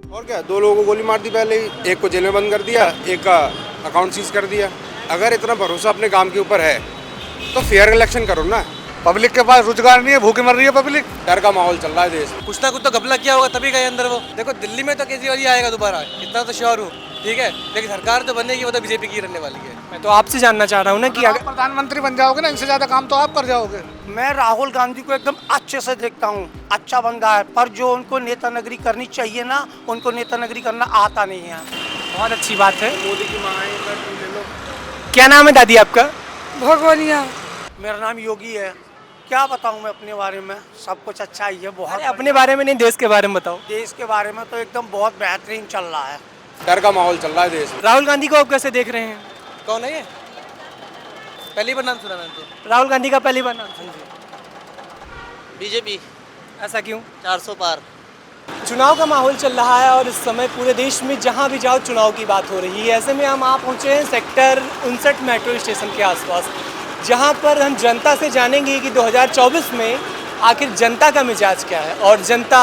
और क्या, दो लोगों को गोली मार दी पहले ही, एक को जेल में बंद कर दिया, एक का अकाउंट सीज कर दिया। अगर इतना भरोसा अपने काम के ऊपर है तो फेयर इलेक्शन करो ना। पब्लिक के पास रोजगार नहीं है, भूखे मर रही है पब्लिक। डर का माहौल चल रहा है देश में। कुछ ना कुछ तो घपला किया होगा तभी गए अंदर वो। देखो दिल्ली में तो केजरीवाल ही आएगा दोबारा, इतना तो श्योर हूँ, ठीक है। लेकिन सरकार जो बनेगी वो तो बीजेपी की रहने वाली है। मैं तो आपसे जानना चाह रहा हूँ ना कि आप प्रधानमंत्री बन जाओगे ना, इनसे ज्यादा काम तो आप कर जाओगे। मैं राहुल गांधी को एकदम अच्छे से देखता हूँ, अच्छा बंदा है, पर जो उनको नेता नगरी करनी चाहिए ना, उनको नेता नगरी करना आता नहीं है। बहुत अच्छी बात है। मोदी की माँ है, ले लो। क्या नाम है दादी आपका? भगवानिया। मेरा नाम योगी है। क्या बताऊँ मैं अपने बारे में, सब कुछ अच्छा ही है। बहुत अरे अपने बारे में नहीं, देश के बारे में बताओ। देश के बारे में तो एकदम बहुत बेहतरीन चल रहा है। डर का माहौल चल रहा है देश में। राहुल गांधी को आप कैसे देख रहे हैं? कौन है ये? पहली बार नाम सुना मैंने तो। राहुल गांधी का पहली बार नाम? बीजेपी। ऐसा क्यों? 400 पार। चुनाव का माहौल चल रहा है और इस समय पूरे देश में जहां भी जाओ चुनाव की बात हो रही है। ऐसे में हम आप पहुंचे हैं सेक्टर 59 मेट्रो स्टेशन के आसपास, जहां पर हम जनता से जानेंगे कि 2024 में आखिर जनता का मिजाज क्या है और जनता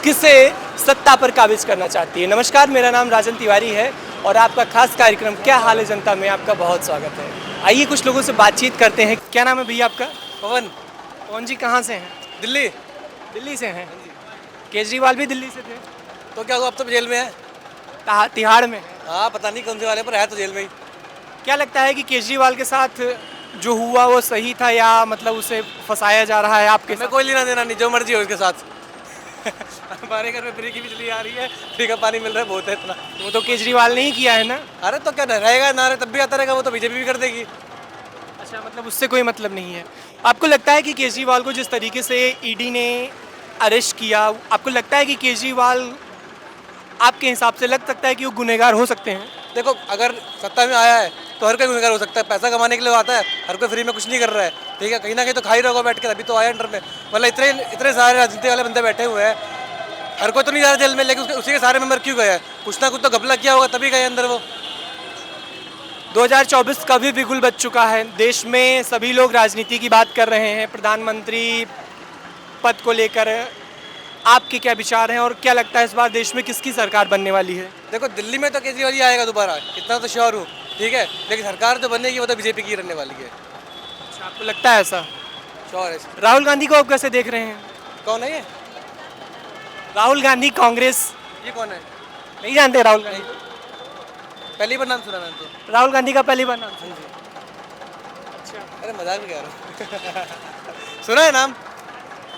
किसे सत्ता पर काबिज करना चाहती है। नमस्कार, मेरा नाम राजन तिवारी है और आपका खास कार्यक्रम क्या हाल है जनता में आपका बहुत स्वागत है। आइए कुछ लोगों से बातचीत करते हैं। क्या नाम है भैया आपका? पवन। पवन जी कहाँ से हैं? दिल्ली। दिल्ली से हैं। केजरीवाल भी दिल्ली से थे? तो क्या हुआ, अब तो जेल में है। तिहाड़ में? हाँ पता नहीं कौन से वाले पर है, तो जेल में ही। क्या लगता है कि केजरीवाल के साथ जो हुआ वो सही था या मतलब उसे फंसाया जा रहा है आपके मैं साथ? कोई लेना देना नहीं, जो मर्जी हो उसके साथ। हमारे घर में फ्री की बिजली आ रही है, फ्री का पानी मिल रहा है, बहुत है इतना। वो तो केजरीवाल ने ही किया है ना। अरे तो क्या रहेगा ना रहे तब भी आता रहेगा, वो तो बीजेपी भी कर देगी। अच्छा, मतलब उससे कोई मतलब नहीं है। आपको लगता है कि केजरीवाल को जिस तरीके से ईडी ने अरेस्ट किया, आपको लगता है कि केजरीवाल आपके हिसाब से लग सकता है कि वो गुनहगार हो सकते हैं? देखो अगर सत्ता में आया है तो हर कोई गुनहगार हो सकता है, पैसा कमाने के लिए आता है, हर कोई फ्री में कुछ नहीं कर रहा है, ठीक है। कहीं ना कहीं तो खा ही रहोगा बैठ के, अभी तो आया अंडर में। मतलब इतने इतने सारे राजनीति वाले बंदे बैठे हुए हैं, हर कोई तो नहीं जा रहा जेल में, लेकिन उसी के सारे मेंबर क्यों गए? कुछ ना कुछ तो घपला किया होगा तभी गए अंदर वो। 2024 का भी बिगुल बज चुका है। देश में सभी लोग राजनीति की बात कर रहे हैं, प्रधानमंत्री पद को लेकर आपके क्या विचार हैं और क्या लगता है इस बार देश में किसकी सरकार बनने वाली है? देखो दिल्ली में तो केजरीवाल ही आएगा दोबारा, इतना तो श्योर हूँ, ठीक है। लेकिन सरकार जो बनेगी वो तो बीजेपी की रहने वाली है। अच्छा, आपको लगता है ऐसा? श्योर है। राहुल गांधी को आप कैसे देख रहे हैं? कौन है ये? राहुल गांधी कांग्रेस। ये कौन है? नहीं जानते राहुल गांधी? पहली बार नाम सुना मैंने तो। राहुल गांधी का पहली बार नाम? अरे मजाक भी कर रहा हूँ। सुना है नाम,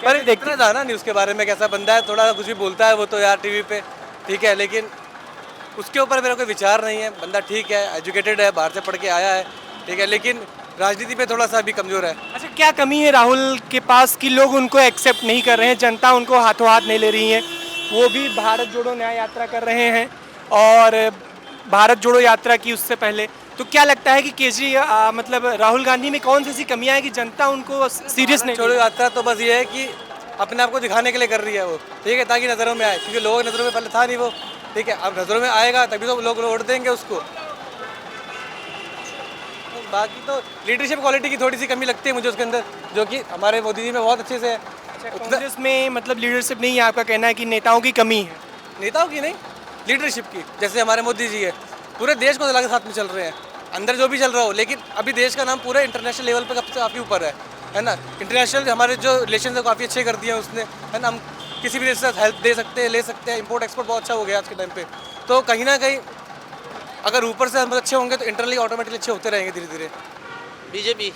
पर देखना था ना न्यूज़ के बारे में, कैसा बंदा है, थोड़ा कुछ भी बोलता है वो तो यार टीवी पे, ठीक है। लेकिन उसके ऊपर मेरा कोई विचार नहीं है। बंदा ठीक है, एजुकेटेड है, बाहर से पढ़ के आया है, ठीक है, लेकिन राजनीति पे थोड़ा सा अभी कमज़ोर है। अच्छा, क्या कमी है राहुल के पास कि लोग उनको एक्सेप्ट नहीं कर रहे हैं, जनता उनको हाथों हाथ नहीं ले रही है? वो भी भारत जोड़ो न्याय यात्रा कर रहे हैं और भारत जोड़ो यात्रा की उससे पहले। तो क्या लगता है कि मतलब राहुल गांधी में कौन सी ऐसी कमियां हैं कि जनता उनको सीरियस नहीं? छोड़ो यात्रा तो बस ये है कि अपने आप को दिखाने के लिए कर रही है वो, ठीक है, ताकि नज़रों में आए, क्योंकि लोगों की नज़रों में पहले था नहीं वो, ठीक है। अब नज़रों में आएगा तभी तो लोग वोट देंगे उसको। बाकी तो लीडरशिप क्वालिटी की थोड़ी सी कमी लगती है मुझे उसके अंदर, जो कि हमारे मोदी जी में बहुत अच्छे से है। कांग्रेस में मतलब लीडरशिप नहीं है, आपका कहना है कि नेताओं की कमी है? नेताओं की नहीं, लीडरशिप की। जैसे हमारे मोदी जी है, पूरे देश को चला के साथ में चल रहे हैं, अंदर जो भी चल रहा हो, लेकिन अभी देश का नाम पूरे इंटरनेशनल लेवल पर काफ़ी ऊपर है ना। इंटरनेशनल हमारे जो रिलेशन है काफ़ी अच्छे कर दिए हैं उसने, है ना। हम किसी भी देश से हेल्प दे सकते हैं, ले सकते हैं, इंपोर्ट एक्सपोर्ट बहुत अच्छा हो गया आज के टाइम पे। तो कहीं ना कहीं अगर ऊपर से हम अच्छे होंगे तो इंटरनली ऑटोमेटिकली अच्छे होते रहेंगे धीरे धीरे। बीजेपी।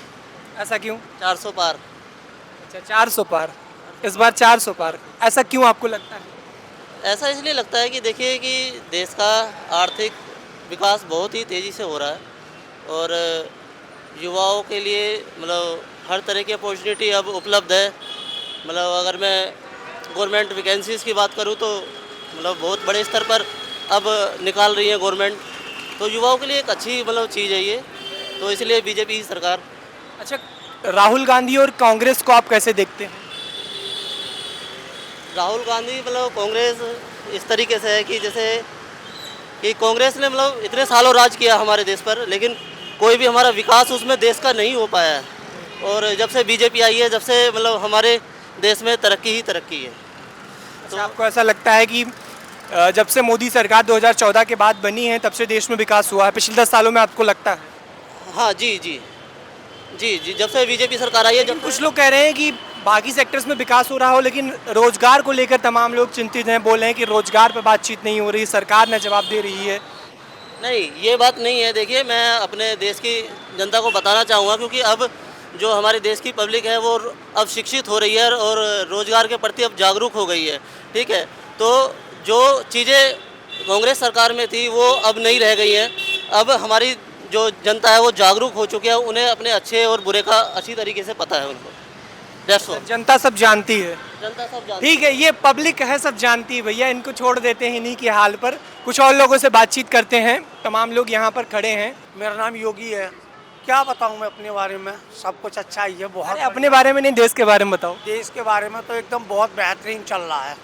ऐसा क्यों? 400 पार। अच्छा, 400 पार। इस बार 400 पार, ऐसा क्यों आपको लगता है? ऐसा इसलिए लगता है कि देखिए कि देश का आर्थिक विकास बहुत ही तेज़ी से हो रहा है और युवाओं के लिए मतलब हर तरह की अपॉर्चुनिटी अब उपलब्ध है। मतलब अगर मैं गवर्नमेंट वैकेंसीज़ की बात करूं तो मतलब बहुत बड़े स्तर पर अब निकाल रही है गवर्नमेंट, तो युवाओं के लिए एक अच्छी मतलब चीज़ है ये, तो इसलिए बीजेपी की सरकार। अच्छा, राहुल गांधी और कांग्रेस को आप कैसे देखते हैं? राहुल गांधी मतलब कांग्रेस इस तरीके से है कि जैसे कि कांग्रेस ने मतलब इतने सालों राज किया हमारे देश पर, लेकिन कोई भी हमारा विकास उसमें देश का नहीं हो पाया है। और जब से बीजेपी आई है, जब से मतलब हमारे देश में तरक्की ही तरक्की है। तो आपको ऐसा लगता है कि जब से मोदी सरकार 2014 के बाद बनी है तब से देश में विकास हुआ है पिछले 10 सालों में, आपको लगता है? हाँ जी जी जी जी, जब से बीजेपी सरकार आई है, जब कुछ लोग कह रहे हैं कि बाकी सेक्टर्स में विकास हो रहा हो लेकिन रोजगार को लेकर तमाम लोग चिंतित हैं, बोल रहे हैं कि रोजगार पर बातचीत नहीं हो रही, सरकार न जवाब दे रही है। नहीं, ये बात नहीं है। देखिए, मैं अपने देश की जनता को बताना चाहूँगा, क्योंकि अब जो हमारे देश की पब्लिक है वो अब शिक्षित हो रही है और रोज़गार के प्रति अब जागरूक हो गई है। ठीक है, तो जो चीज़ें कांग्रेस सरकार में थी वो अब नहीं रह गई हैं। अब हमारी जो जनता है वो जागरूक हो चुकी है, उन्हें अपने अच्छे और बुरे का अच्छी तरीके से पता है उनको। That's all। जनता सब जानती है। जनता सब जानती है। ठीक है, ये पब्लिक है, सब जानती है भैया, इनको छोड़ देते हैं इन्हीं के हाल पर। कुछ और लोगों से बातचीत करते हैं, तमाम लोग यहाँ पर खड़े हैं। मेरा नाम योगी है। क्या बताऊं मैं अपने बारे में, सब कुछ अच्छा ही है। बहुत अरे अपने बारे में नहीं, देश के बारे में बताओ। देश के बारे में तो एकदम बहुत बेहतरीन चल रहा है।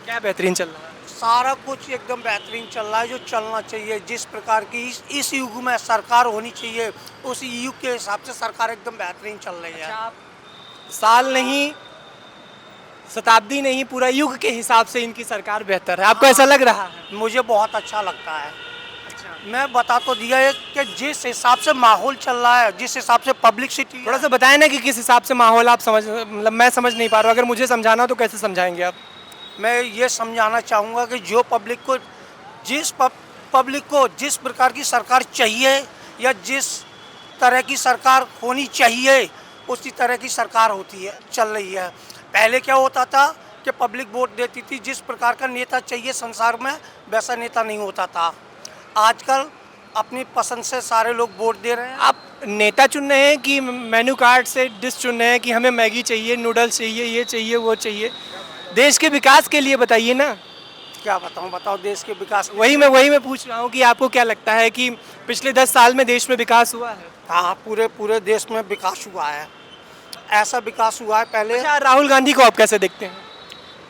क्या बेहतरीन चल रहा है? सारा कुछ एकदम बेहतरीन चल रहा है जो चलना चाहिए। जिस प्रकार की इस युग में सरकार होनी चाहिए उस युग के हिसाब से सरकार एकदम बेहतरीन चल रही है। साल नहीं, शताब्दी नहीं, पूरा युग के हिसाब से इनकी सरकार बेहतर है। आपको ऐसा लग रहा है? मुझे बहुत अच्छा लगता है। मैं बता तो दिया है कि जिस हिसाब से माहौल चल रहा है, जिस हिसाब से पब्लिसिटी, थोड़ा सा बताएं ना कि किस हिसाब से माहौल आप समझ, मतलब मैं समझ नहीं पा रहा हूँ। अगर मुझे समझाना हो तो कैसे समझाएंगे आप? मैं ये समझाना चाहूँगा कि जो पब्लिक को पब्लिक को जिस प्रकार की सरकार चाहिए या जिस तरह की सरकार होनी चाहिए उसी तरह की सरकार होती है, चल रही है। पहले क्या होता था कि पब्लिक वोट देती थी, जिस प्रकार का नेता चाहिए संसार में वैसा नेता नहीं होता था। आजकल अपनी पसंद से सारे लोग वोट दे रहे हैं। आप नेता चुन रहे हैं कि मेन्यू कार्ड से डिश चुन रहे हैं कि हमें मैगी चाहिए, नूडल्स चाहिए, ये चाहिए, वो चाहिए? देश के विकास के लिए बताइए ना। क्या बताओ देश के विकास। वही मैं पूछ रहा हूँ कि आपको क्या लगता है कि पिछले 10 साल में देश में विकास हुआ है? हाँ, पूरे देश में विकास हुआ है। ऐसा विकास हुआ है पहले। अच्छा, राहुल गांधी को आप कैसे देखते हैं?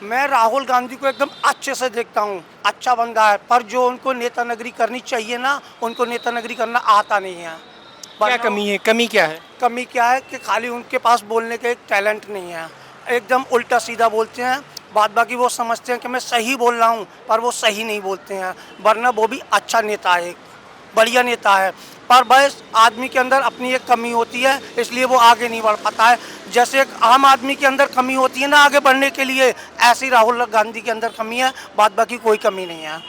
मैं राहुल गांधी को एकदम अच्छे से देखता हूँ, अच्छा बंदा है, पर जो उनको नेता नगरी करनी चाहिए ना, उनको नेता नगरी करना आता नहीं है। क्या कमी है? कमी क्या है? कमी क्या है कि खाली उनके पास बोलने का एक टैलेंट नहीं है। एकदम उल्टा सीधा बोलते हैं, बाद बाकी वो समझते हैं कि मैं सही बोल रहा हूँ पर वो सही नहीं बोलते हैं। वरना वो भी अच्छा नेता है, बढ़िया नेता है, पर बस आदमी के अंदर अपनी एक कमी होती है, इसलिए वो आगे नहीं बढ़ पाता है। जैसे एक आम आदमी के अंदर कमी होती है ना आगे बढ़ने के लिए, ऐसी राहुल गांधी के अंदर कमी है, बाद बाकी कोई कमी नहीं है।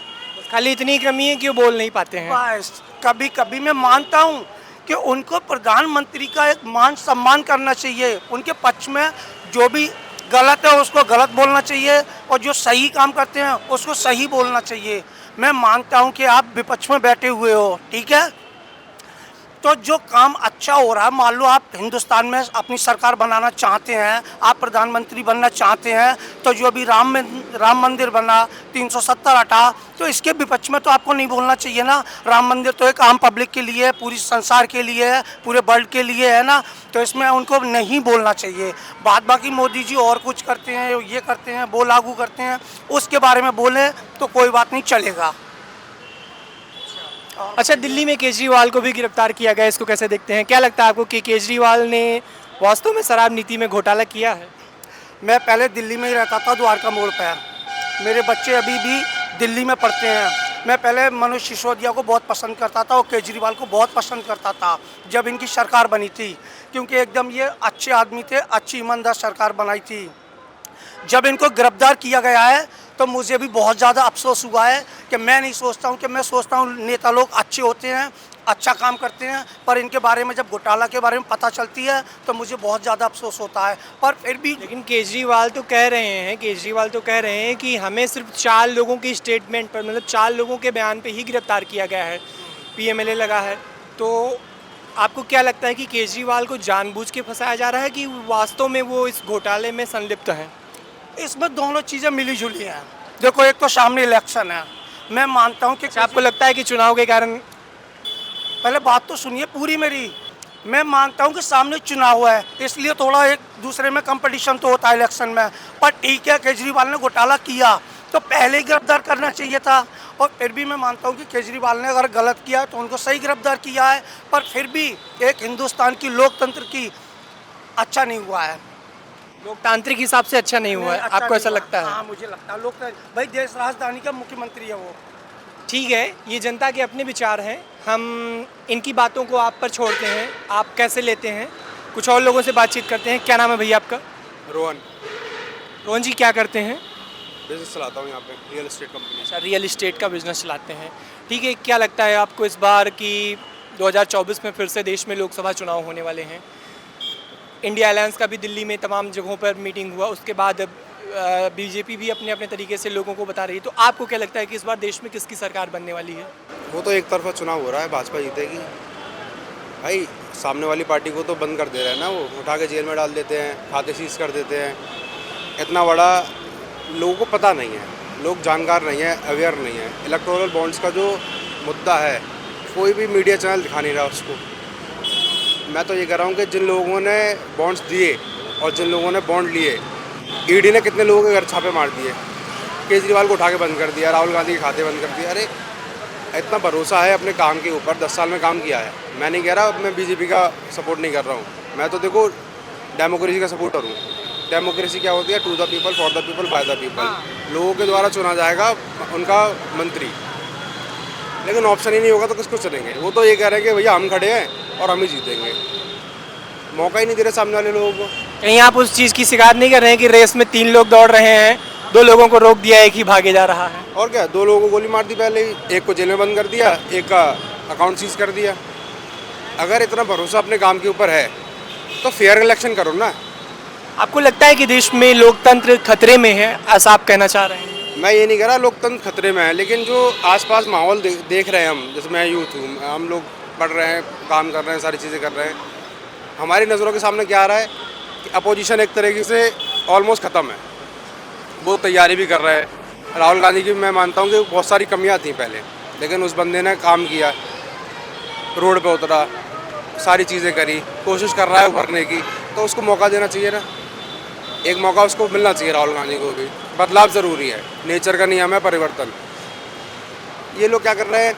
खाली इतनी कमी है कि वो बोल नहीं पाते हैं। बस कभी कभी मैं मानता हूँ कि उनको प्रधानमंत्री का एक मान सम्मान करना चाहिए। उनके पक्ष में जो भी गलत है उसको गलत बोलना चाहिए और जो सही काम करते हैं उसको सही बोलना चाहिए। मैं मानता हूं कि आप विपक्ष में बैठे हुए हो, ठीक है, तो जो काम अच्छा हो रहा है, मान लो आप हिंदुस्तान में अपनी सरकार बनाना चाहते हैं, आप प्रधानमंत्री बनना चाहते हैं, तो जो अभी राम मंदिर बना, 370 हटा, तो इसके विपक्ष में तो आपको नहीं बोलना चाहिए ना। राम मंदिर तो एक आम पब्लिक के लिए है, पूरी संसार के लिए है, पूरे वर्ल्ड के लिए है ना, तो इसमें उनको नहीं बोलना चाहिए। बाद बाकी मोदी जी और कुछ करते हैं, ये करते हैं, वो लागू करते हैं, उसके बारे में बोलें तो कोई बात नहीं, चलेगा। अच्छा, दिल्ली में केजरीवाल को भी गिरफ्तार किया गया, इसको कैसे देखते हैं? क्या लगता है आपको कि केजरीवाल ने वास्तव में शराब नीति में घोटाला किया है? मैं पहले दिल्ली में ही रहता था, द्वारका मोड़ पर। मेरे बच्चे अभी भी दिल्ली में पढ़ते हैं। मैं पहले मनोज सिसोदिया को बहुत पसंद करता था और केजरीवाल को बहुत पसंद करता था जब इनकी सरकार बनी थी, क्योंकि एकदम ये अच्छे आदमी थे, अच्छी ईमानदार सरकार बनाई थी। जब इनको गिरफ्तार किया गया है तो मुझे भी बहुत ज़्यादा अफसोस हुआ है कि मैं सोचता हूँ नेता लोग अच्छे होते हैं, अच्छा काम करते हैं, पर इनके बारे में जब घोटाला के बारे में पता चलती है तो मुझे बहुत ज़्यादा अफसोस होता है। पर फिर भी लेकिन केजरीवाल तो कह रहे हैं कि हमें सिर्फ 4 लोगों की स्टेटमेंट पर, मतलब 4 लोगों के बयान पे ही गिरफ्तार किया गया है, PMLA लगा है। तो आपको क्या लगता है कि केजरीवाल को जानबूझ के फंसाया जा रहा है कि वास्तव में वो इस घोटाले में संलिप्त हैं? इसमें दोनों चीज़ें मिली जुली हैं। देखो, एक तो सामने इलेक्शन है, मैं मानता हूँ कि आपको लगता है कि चुनाव के कारण, पहले बात तो सुनिए पूरी मेरी, मैं मानता हूँ कि सामने चुनाव है, इसलिए थोड़ा एक दूसरे में कंपटीशन तो होता है इलेक्शन में। पर ठीक है, केजरीवाल ने घोटाला किया तो पहले ही गिरफ्तार करना चाहिए था, और फिर भी मैं मानता हूँ कि केजरीवाल ने अगर गलत किया तो उनको सही गिरफ्तार किया है, पर फिर भी एक हिंदुस्तान की लोकतंत्र की अच्छा नहीं हुआ है। लोकतांत्रिक हिसाब से अच्छा नहीं हुआ है, अच्छा आपको ऐसा नहीं हुआ। लगता है? हाँ, मुझे लगता है लोग भाई देश राजधानी का मुख्यमंत्री है वो। ठीक है, ये जनता के अपने विचार हैं, हम इनकी बातों को आप पर छोड़ते हैं, आप कैसे लेते हैं? कुछ और लोगों से बातचीत करते हैं। क्या नाम है भैया आपका? रोहन, रोहन जी, क्या करते हैं? बिजनेस चलाता हूँ यहाँ पे, रियल एस्टेट कंपनी। अच्छा, रियल एस्टेट का बिजनेस चलाते हैं। ठीक है, क्या लगता है आपको इस बार कि 2024 में फिर से देश में लोकसभा चुनाव होने वाले हैं? इंडिया अलायंस का भी दिल्ली में तमाम जगहों पर मीटिंग हुआ, उसके बाद बीजेपी भी अपने अपने तरीके से लोगों को बता रही है। तो आपको क्या लगता है कि इस बार देश में किसकी सरकार बनने वाली है? वो तो एक तरफा चुनाव हो रहा है, भाजपा जीतेगी भाई। सामने वाली पार्टी को तो बंद कर दे रहे हैं ना, वो उठा के जेल में डाल देते हैं, खाते सीज कर देते हैं। इतना बड़ा लोगों को पता नहीं है, लोग जानकार नहीं है, अवेयर नहीं है। इलेक्टोरल बॉन्ड्स का जो मुद्दा है, कोई भी मीडिया चैनल दिखा नहीं रहा उसको। मैं तो ये कह रहा हूँ कि जिन लोगों ने बॉन्ड्स दिए और जिन लोगों ने बॉन्ड लिए, ईडी ने कितने लोगों के घर छापे मार दिए, केजरीवाल को उठा के बंद कर दिया, राहुल गांधी के खाते बंद कर दिए। अरे इतना भरोसा है अपने काम के ऊपर, 10 साल में काम किया है। मैं नहीं कह रहा मैं बीजेपी का सपोर्ट नहीं कर रहा हूँ, मैं तो देखो डेमोक्रेसी का सपोर्टर हूँ। डेमोक्रेसी क्या होती है? To the people, for the people, by the people. लोगों के द्वारा चुना जाएगा उनका मंत्री, लेकिन ऑप्शन ही नहीं होगा तो किसको चुनेंगे? वो तो ये कह रहे हैं कि भैया हम खड़े हैं और हम ही जीतेंगे। मौका ही नहीं दे रहे सामने वाले लोगों को। कहीं आप उस चीज़ की शिकायत नहीं कर रहे हैं कि रेस में 3 लोग दौड़ रहे हैं, 2 लोगों को रोक दिया, एक ही भागे जा रहा है? और क्या, 2 लोगों को गोली मार दी पहले ही, एक को जेल में बंद कर दिया, एक का अकाउंट सीज कर दिया। अगर इतना भरोसा अपने काम के ऊपर है तो फेयर इलेक्शन करो ना। आपको लगता है कि देश में लोकतंत्र खतरे में है, ऐसा आप कहना चाह रहे हैं? मैं ये नहीं कह रहा लोकतंत्र खतरे में है, लेकिन जो आसपास माहौल देख रहे हैं हम, जैसे मैं यूथ हूँ, हम लोग पढ़ रहे हैं, काम कर रहे हैं, सारी चीज़ें कर रहे हैं, हमारी नज़रों के सामने क्या आ रहा है कि अपोजिशन एक तरीके से ऑलमोस्ट ख़त्म है। वो तैयारी भी कर रहा है। राहुल गांधी की मैं मानता हूँ कि बहुत सारी कमियाँ थी पहले, लेकिन उस बंदे ने काम किया, रोड पे उतरा, सारी चीज़ें करी, कोशिश कर रहा है उभरने की, तो उसको मौका देना चाहिए ना। एक मौका उसको मिलना चाहिए राहुल गांधी को भी। बदलाव ज़रूरी है, नेचर का नियम है परिवर्तन। ये लोग क्या कर रहे हैं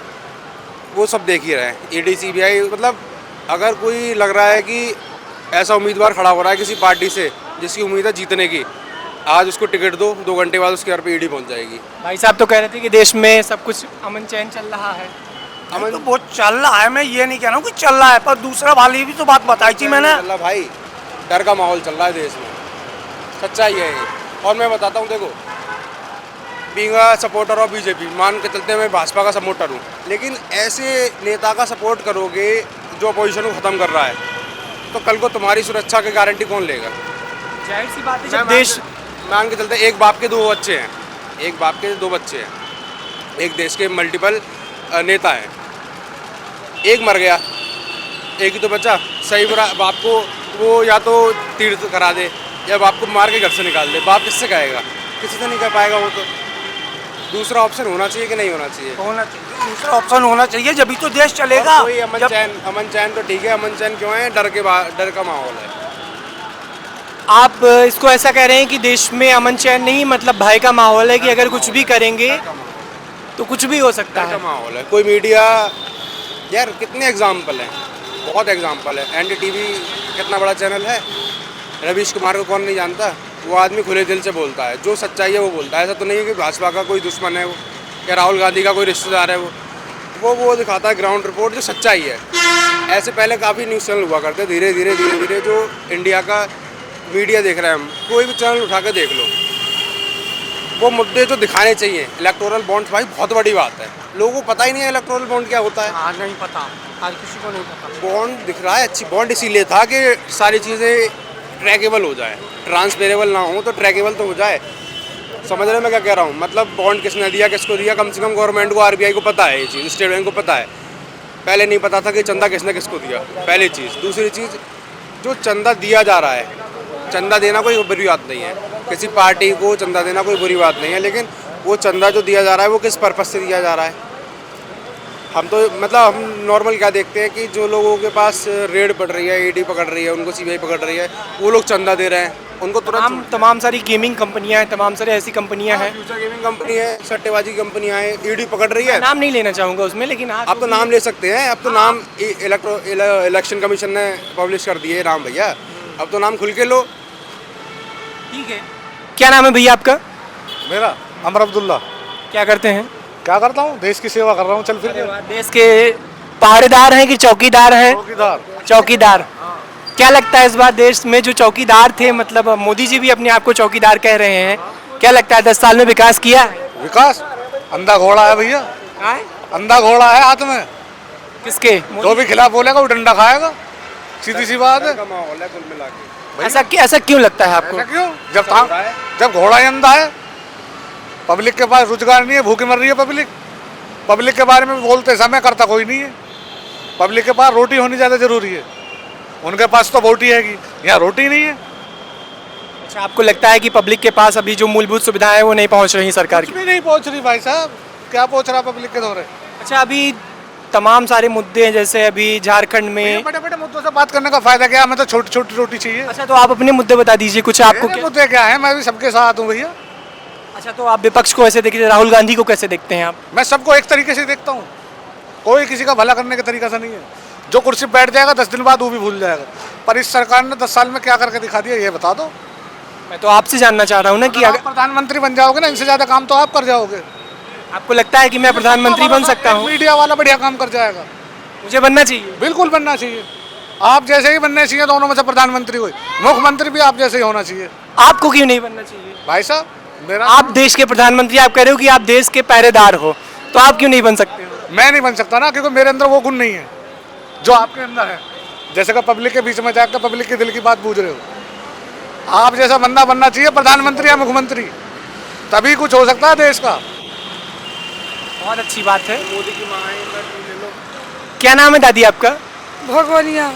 वो सब देख ही रहे हैं। ईडी सीबीआई, मतलब अगर कोई लग रहा है कि ऐसा उम्मीदवार खड़ा हो रहा है किसी पार्टी से जिसकी उम्मीद है जीतने की, आज उसको टिकट दो, 2 घंटे बाद उसके घर पे ईडी पहुंच जाएगी। भाई साहब तो कह रहे थे कि देश में सब कुछ अमन चैन चल रहा है। अमन तो बहुत चल रहा है, मैं ये नहीं कह रहा हूँ कि चल रहा है, पर दूसरा वाली भी तो बात बताई थी मैंने। अल्लाह भाई, डर का माहौल चल रहा है देश में, सच्चाई है ये। और मैं बताता हूँ, देखो being a supporter of BJP, मान के चलते मैं भाजपा का सपोर्टर हूँ, लेकिन ऐसे नेता का सपोर्ट करोगे जो अपोजिशन को ख़त्म कर रहा है, तो कल को तुम्हारी सुरक्षा की गारंटी कौन लेगा? जाहिर सी बात है, मैं जब देश मान के चलते एक बाप के 2 बच्चे हैं, एक बाप के 2 बच्चे हैं, एक देश के मल्टीपल नेता हैं, एक मर गया, एक ही तो बचा। सही बुरा बाप को वो या तो तीर करा दे या बाप को मार के घर से निकाल दे, बाप किससे कहेगा? किसी से नहीं कर पाएगा वो तो। दूसरा ऑप्शन होना चाहिए कि नहीं होना चाहिए? होना चाहिए, दूसरा ऑप्शन होना चाहिए, जब भी तो देश चलेगा। कोई अमन चैन तो ठीक है, अमन चैन क्यों है? डर का माहौल है। आप इसको ऐसा कह रहे हैं कि देश में अमन चैन नहीं, मतलब भय का माहौल है कि अगर कुछ भी करेंगे तो कुछ भी हो सकता डर का है। माहौल है। कोई मीडिया, यार कितने एग्जाम्पल हैं, बहुत एग्जाम्पल है। NDTV कितना बड़ा चैनल है, रवीश कुमार को कौन नहीं जानता? वो आदमी खुले दिल से बोलता है, जो सच्चाई है वो बोलता है। ऐसा तो नहीं है कि भाजपा का कोई दुश्मन है वो, या राहुल गांधी का कोई रिश्तेदार है वो दिखाता है ग्राउंड रिपोर्ट, जो सच्चाई है। ऐसे पहले काफ़ी न्यूज़ चैनल हुआ करते, धीरे धीरे जो इंडिया का मीडिया देख रहे हैं हम, कोई भी चैनल उठा के देख लो, वो मुद्दे जो दिखाने चाहिए। इलेक्टोरल बॉन्ड्स भाई बहुत बड़ी बात है, लोगों को पता ही नहीं है इलेक्टोरल बॉन्ड क्या होता है। हाँ, नहीं पता, आज किसी को नहीं पता। बॉन्ड दिख रहा है, अच्छी बॉन्ड इसीलिए था कि सारी चीज़ें ट्रैकेबल हो जाए, ट्रांसफेरेबल ना हो तो ट्रैकेबल तो हो जाए। समझ रहे हैं मैं क्या कह रहा हूँ? मतलब बॉन्ड किसने दिया, किसको दिया, कम से कम गवर्नमेंट को, RBI को पता है ये चीज़, स्टेट बैंक को पता है। पहले नहीं पता था कि चंदा किसने किसको दिया, पहली चीज़। दूसरी चीज़, जो चंदा दिया जा रहा है, चंदा देना कोई बुरी बात नहीं है, किसी पार्टी को चंदा देना कोई बुरी बात नहीं है, लेकिन वो चंदा जो दिया जा रहा है वो किस पर्पज़ से दिया जा रहा है? हम तो मतलब हम नॉर्मल क्या देखते हैं कि जो लोगों के पास रेड पड़ रही है, ईडी पकड़ रही है, उनको सीबीआई पकड़ रही है, वो लोग चंदा दे रहे हैं, उनको तुरंत। तमाम सारी गेमिंग कंपनियां हैं, तमाम सारी ऐसी कंपनियां हैं, फ्यूचर गेमिंग कंपनी है, सट्टेबाजी कंपनियां हैं, ईडी पकड़ रही है। नाम नहीं लेना चाहूँगा उसमें, लेकिन आप तो नाम ले सकते हैं, अब तो नाम इलेक्शन कमीशन ने पब्लिश कर दिए नाम भैया, अब तो नाम खुल के लो। ठीक है। क्या नाम है भैया आपका? मेरा अमर अब्दुल्ला। क्या करते हैं? क्या करता हूँ? देश की सेवा कर रहा हूँ, चल फिर के। देश के पहरेदार हैं कि चौकीदार हैं? चौकीदार। चौकीदार। क्या लगता है इस बार देश में जो चौकीदार थे, मतलब मोदी जी भी अपने आप को चौकीदार कह रहे हैं, क्या लगता है 10 साल में विकास किया है? विकास अंधा घोड़ा है भैया, अंधा घोड़ा है हाथ में। किसके? जो भी खिलाफ बोलेगा वो डंडा खाएगा, सीधी सी बात है। का माहौल है कुल मिला के। ऐसा क्यों लगता है आपको? ऐसा क्यों? जब घोड़ा ही अंधा है, पब्लिक के पास रोजगार नहीं है, भूखे मर रही है पब्लिक। पब्लिक के बारे में बोलते समय करता कोई नहीं है। पब्लिक के पास रोटी होनी ज़्यादा जरूरी है, उनके पास तो बोटी है कि यहाँ रोटी नहीं है। अच्छा, आपको लगता है कि पब्लिक के पास अभी जो मूलभूत सुविधाएं हैं वो नहीं पहुंच रही सरकार कुछ की? भी नहीं पहुँच रही भाई साहब, क्या पहुँच रहा पब्लिक के दौरे। अच्छा, अभी तमाम सारे मुद्दे हैं, जैसे अभी झारखंड में। बड़े बड़े मुद्दों से बात करने का फायदा क्या है? हमें तो छोटी छोटी रोटी चाहिए। अच्छा, तो आप अपने मुद्दे बता दीजिए कुछ। आपको मेरे क्या? मुद्दे क्या है? मैं भी सबके साथ हूँ भैया। अच्छा, तो आप विपक्ष को ऐसे देखिए, राहुल गांधी को कैसे देखते हैं आप? मैं सबको एक तरीके से देखता हूँ, कोई किसी का भला करने का तरीका से नहीं है। जो कुर्सी पे बैठ जाएगा 10 दिन बाद वो भी भूल जाएगा। पर इस सरकार ने 10 साल में क्या करके दिखा दिया, ये बता दो। मैं तो आपसे जानना चाह रहा हूँ ना कि आप प्रधानमंत्री बन जाओगे ना, इनसे ज्यादा काम तो आप कर जाओगे। आपको लगता है कि मैं प्रधानमंत्री बन सकता हूँ? मीडिया वाला बढ़िया काम कर जाएगा। मुझे बनना चाहिए? बिल्कुल बनना चाहिए, आप जैसे ही बनने चाहिए। दोनों में से प्रधानमंत्री हुई, मुख्यमंत्री भी आप जैसे ही होना चाहिए। आपको क्यों नहीं बनना चाहिए? भाई साहब, मेरा आप देश के प्रधानमंत्री, आप कह रहे हो कि आप देश के पहरेदार हो, तो आप क्यों नहीं बन सकते हो? मैं नहीं बन सकता ना, क्योंकि मेरे अंदर वो गुण नहीं है जो आपके अंदर है। जैसे कि पब्लिक के बीच में जाकर पब्लिक के दिल की बात पूछ रहे हो। आप जैसा बंदा बनना चाहिए, प्रधानमंत्री या मुख्यमंत्री, तभी कुछ हो सकता है देश का। बहुत अच्छी बात है। मोदी की माँ है। क्या नाम है दादी आपका? भगवानिया।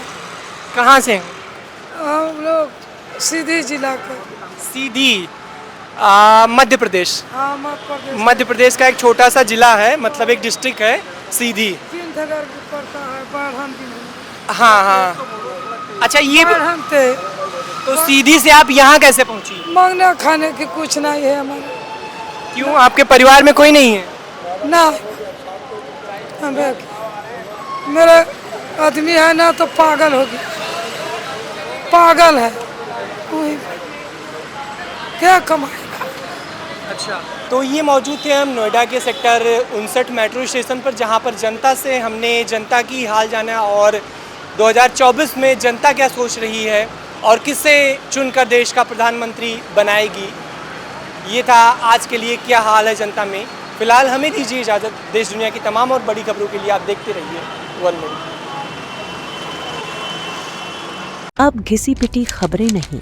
कहाँ से? हम लोग सीधी जिला के। सीधी, मध्य प्रदेश। हाँ, मध्य प्रदेश। मध्य प्रदेश का एक छोटा सा जिला है, मतलब एक डिस्ट्रिक्ट है सीधी। 3 जगह पड़ता है, बाढ़न भी नहीं। हाँ हाँ। अच्छा, ये बाढ़न थे तो सीधी से आप यहाँ कैसे पहुँची? मांगने खाने की कुछ नहीं है हमारे। क्यों, आपके परिवार में कोई नहीं है? ना, हमें मेरे आदमी है ना तो पागल हो गया, पागल है, वही क्या कमाएगा। अच्छा, तो ये मौजूद थे हम नोएडा के सेक्टर 59 मेट्रो स्टेशन पर, जहाँ पर जनता से हमने जनता की हाल जाना और 2024 में जनता क्या सोच रही है और किससे चुनकर देश का प्रधानमंत्री बनाएगी। ये था आज के लिए क्या हाल है जनता में। फिलहाल हमें दीजिए इजाज़त। देश दुनिया की तमाम और बड़ी खबरों के लिए आप देखते रहिए वन मिनट। अब घिसी पिटी खबरें नहीं,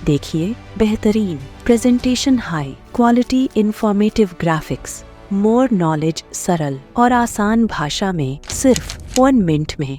देखिए बेहतरीन presentation, high quality informative graphics, more knowledge, सरल और आसान भाषा में सिर्फ 1 मिनट में।